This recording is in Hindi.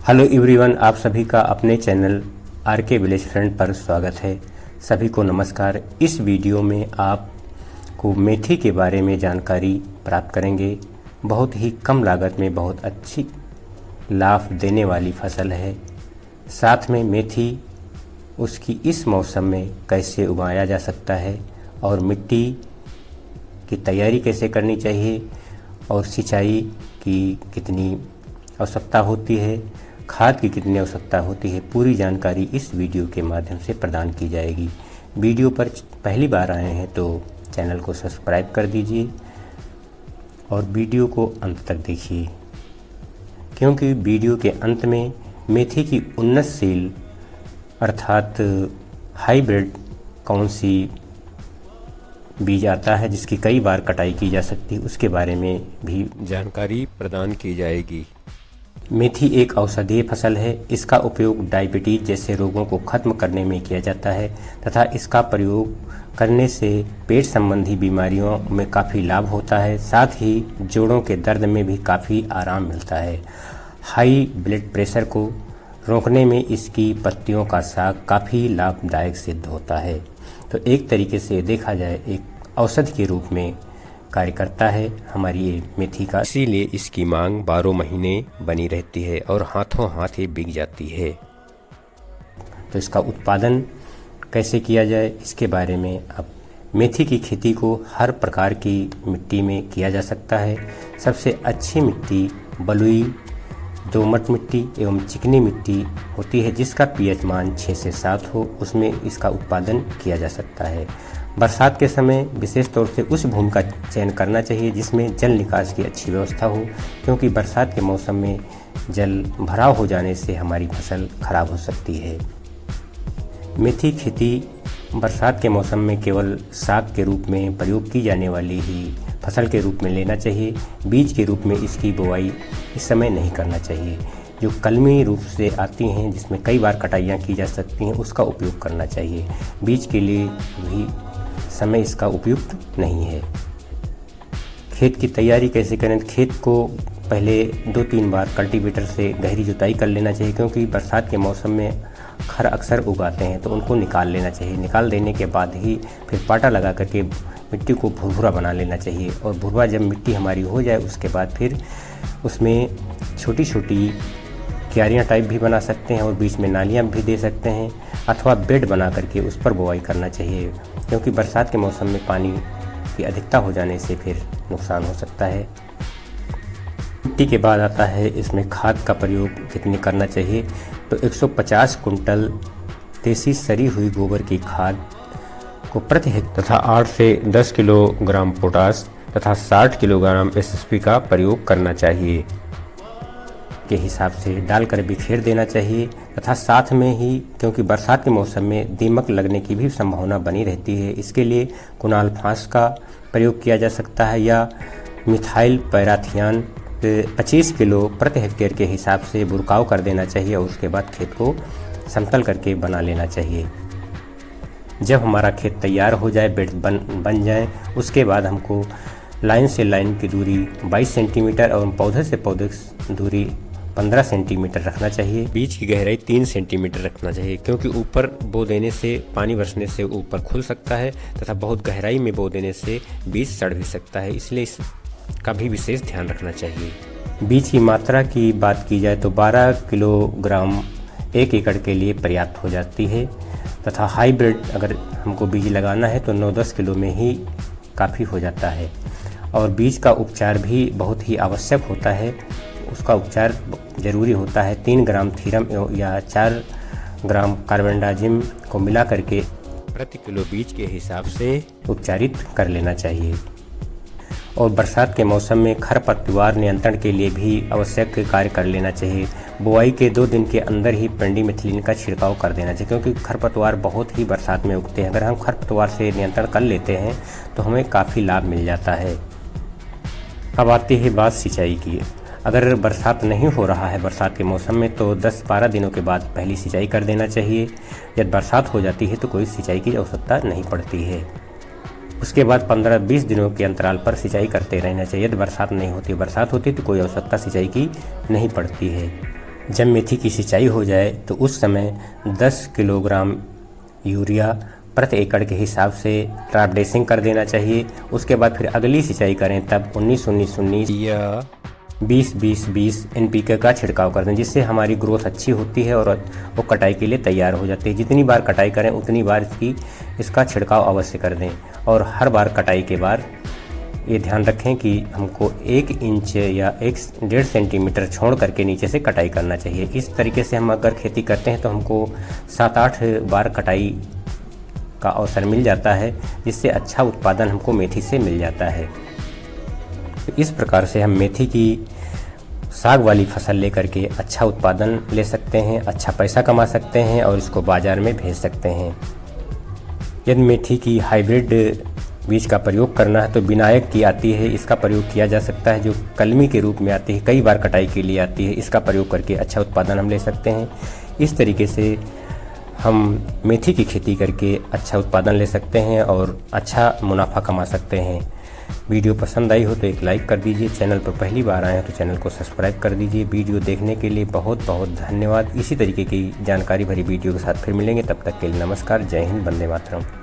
हेलो एवरीवन, आप सभी का अपने चैनल आर के विलेज फ्रेंड पर स्वागत है। सभी को नमस्कार। इस वीडियो में आपको मेथी के बारे में जानकारी प्राप्त करेंगे। बहुत ही कम लागत में बहुत अच्छी लाभ देने वाली फसल है। साथ में मेथी उसकी इस मौसम में कैसे उगाया जा सकता है और मिट्टी की तैयारी कैसे करनी चाहिए और सिंचाई की कितनी आवश्यकता होती है, खाद की कितनी आवश्यकता होती है, पूरी जानकारी इस वीडियो के माध्यम से प्रदान की जाएगी। वीडियो पर पहली बार आए हैं तो चैनल को सब्सक्राइब कर दीजिए और वीडियो को अंत तक देखिए, क्योंकि वीडियो के अंत में मेथी की उन्नतशील अर्थात हाइब्रिड कौन सी बीज आता है जिसकी कई बार कटाई की जा सकती है, उसके बारे में भी जानकारी प्रदान की जाएगी। मेथी एक औषधीय फसल है। इसका उपयोग डायबिटीज जैसे रोगों को खत्म करने में किया जाता है तथा इसका प्रयोग करने से पेट संबंधी बीमारियों में काफ़ी लाभ होता है। साथ ही जोड़ों के दर्द में भी काफ़ी आराम मिलता है। हाई ब्लड प्रेशर को रोकने में इसकी पत्तियों का साग काफ़ी लाभदायक सिद्ध होता है। तो एक तरीके से देखा जाए एक औषधि के रूप में कार्य करता है हमारी ये मेथी का, इसीलिए इसकी मांग 12 महीने बनी रहती है और हाथों हाथ ही बिक जाती है। तो इसका उत्पादन कैसे किया जाए इसके बारे में अब मेथी की खेती को हर प्रकार की मिट्टी में किया जा सकता है। सबसे अच्छी मिट्टी बलुई, दोमट मिट्टी एवं चिकनी मिट्टी होती है जिसका पीएच मान 6 से 7 हो, उसमें इसका उत्पादन किया जा सकता है। बरसात के समय विशेष तौर से उस भूमि का चयन करना चाहिए जिसमें जल निकास की अच्छी व्यवस्था हो, क्योंकि बरसात के मौसम में जल भराव हो जाने से हमारी फसल खराब हो सकती है। मेथी खेती बरसात के मौसम में केवल साग के रूप में प्रयोग की जाने वाली ही फसल के रूप में लेना चाहिए। बीज के रूप में इसकी बुआई इस समय नहीं करना चाहिए। जो कलमी रूप से आती हैं जिसमें कई बार कटाइयाँ की जा सकती हैं, उसका उपयोग करना चाहिए। बीज के लिए भी समय इसका उपयुक्त नहीं है। खेत की तैयारी कैसे करें? खेत को पहले 2-3 बार कल्टीवेटर से गहरी जुताई कर लेना चाहिए, क्योंकि बरसात के मौसम में खर अक्सर उगाते हैं तो उनको निकाल लेना चाहिए। निकाल देने के बाद ही फिर पाटा लगा करके मिट्टी को भुरभुरा बना लेना चाहिए और भुरभुरा जब मिट्टी हमारी हो जाए उसके बाद फिर उसमें छोटी छोटी क्यारियाँ टाइप भी बना सकते हैं और बीच में नालियाँ भी दे सकते हैं, अथवा बेड बना करके उस पर बुआई करना चाहिए, क्योंकि बरसात के मौसम में पानी की अधिकता हो जाने से फिर नुकसान हो सकता है। मिट्टी के बाद आता है इसमें खाद का प्रयोग कितनी करना चाहिए। तो 150 कुंटल देसी सड़ी हुई गोबर की खाद को प्रति हेक्टेयर तथा 8 से 10 किलोग्राम पोटास तथा 60 किलोग्राम एसएसपी का प्रयोग करना चाहिए के हिसाब से डालकर बिखेर देना चाहिए। तथा साथ में ही, क्योंकि बरसात के मौसम में दीमक लगने की भी संभावना बनी रहती है, इसके लिए कुनाल फांस का प्रयोग किया जा सकता है या मिथाइल पैराथियान 25 किलो प्रति हेक्टेयर के हिसाब से बुरकाव कर देना चाहिए और उसके बाद खेत को समतल करके बना लेना चाहिए। जब हमारा खेत तैयार हो जाए, बेड बन जाए, उसके बाद हमको लाइन से लाइन की दूरी 22 सेंटीमीटर और पौधे से पौधे की दूरी 15 सेंटीमीटर रखना चाहिए। बीज की गहराई 3 सेंटीमीटर रखना चाहिए, क्योंकि ऊपर बो देने से पानी बरसने से ऊपर खुल सकता है तथा बहुत गहराई में बो देने से बीज सड़ भी सकता है, इसलिए इसका भी विशेष ध्यान रखना चाहिए। बीज की मात्रा की बात की जाए तो 12 किलोग्राम 1 एकड़ के लिए पर्याप्त हो जाती है तथा हाइब्रिड अगर हमको बीज लगाना है तो 9-10 किलो में ही काफ़ी हो जाता है। और बीज का उपचार भी बहुत ही आवश्यक होता है। उसका उपचार ज़रूरी होता है। 3 ग्राम थीरम या 4 ग्राम कार्बेंडाजिम को मिला करके प्रति किलो बीज के हिसाब से उपचारित कर लेना चाहिए। और बरसात के मौसम में खरपतवार नियंत्रण के लिए भी आवश्यक कार्य कर लेना चाहिए। बुआई के 2 दिन के अंदर ही पेंडिमेथिलिन का छिड़काव कर देना चाहिए, क्योंकि खरपतवार बहुत ही बरसात में उगते हैं। अगर हम खरपतवार से नियंत्रण कर लेते हैं तो हमें काफ़ी लाभ मिल जाता है। अब आती है बात सिंचाई की। अगर बरसात नहीं हो रहा है बरसात के मौसम में तो 10-12 दिनों के बाद पहली सिंचाई कर देना चाहिए। जब बरसात हो जाती है तो कोई सिंचाई की आवश्यकता नहीं पड़ती है। उसके बाद 15-20 दिनों के अंतराल पर सिंचाई करते रहना चाहिए। यदि बरसात नहीं होती, बरसात होती तो कोई आवश्यकता सिंचाई की नहीं पड़ती है। जब मेथी की सिंचाई हो जाए तो उस समय 10 किलोग्राम यूरिया प्रति एकड़ के हिसाब से ट्रैप ड्रेसिंग कर देना चाहिए। उसके बाद फिर अगली सिंचाई करें तब 19-19-19 या 20-20-20 NPK का छिड़काव कर दें, जिससे हमारी ग्रोथ अच्छी होती है और वो कटाई के लिए तैयार हो जाती है। जितनी बार कटाई करें उतनी बार इसका छिड़काव अवश्य कर दें। और हर बार कटाई के बाद ये ध्यान रखें कि हमको 1 इंच या 1.5 सेंटीमीटर छोड़ करके नीचे से कटाई करना चाहिए। इस तरीके से हम अगर खेती करते हैं तो हमको 7-8 बार कटाई का अवसर मिल जाता है, जिससे अच्छा उत्पादन हमको मेथी से मिल जाता है। तो इस प्रकार से हम मेथी की साग वाली फसल लेकर के अच्छा उत्पादन ले सकते हैं, अच्छा पैसा कमा सकते हैं और इसको बाज़ार में भेज सकते हैं। यदि मेथी की हाइब्रिड बीज का प्रयोग करना है तो विनायक की आती है, इसका प्रयोग किया जा सकता है, जो कलमी के रूप में आती है, कई बार कटाई के लिए आती है। इसका प्रयोग करके अच्छा उत्पादन हम ले सकते हैं। इस तरीके से हम मेथी की खेती करके अच्छा उत्पादन ले सकते हैं और अच्छा मुनाफा कमा सकते हैं। वीडियो पसंद आई हो तो एक लाइक कर दीजिए। चैनल पर पहली बार आए हैं तो चैनल को सब्सक्राइब कर दीजिए। वीडियो देखने के लिए बहुत बहुत धन्यवाद। इसी तरीके की जानकारी भरी वीडियो के साथ फिर मिलेंगे, तब तक के लिए नमस्कार। जय हिंद, वंदे मातरम।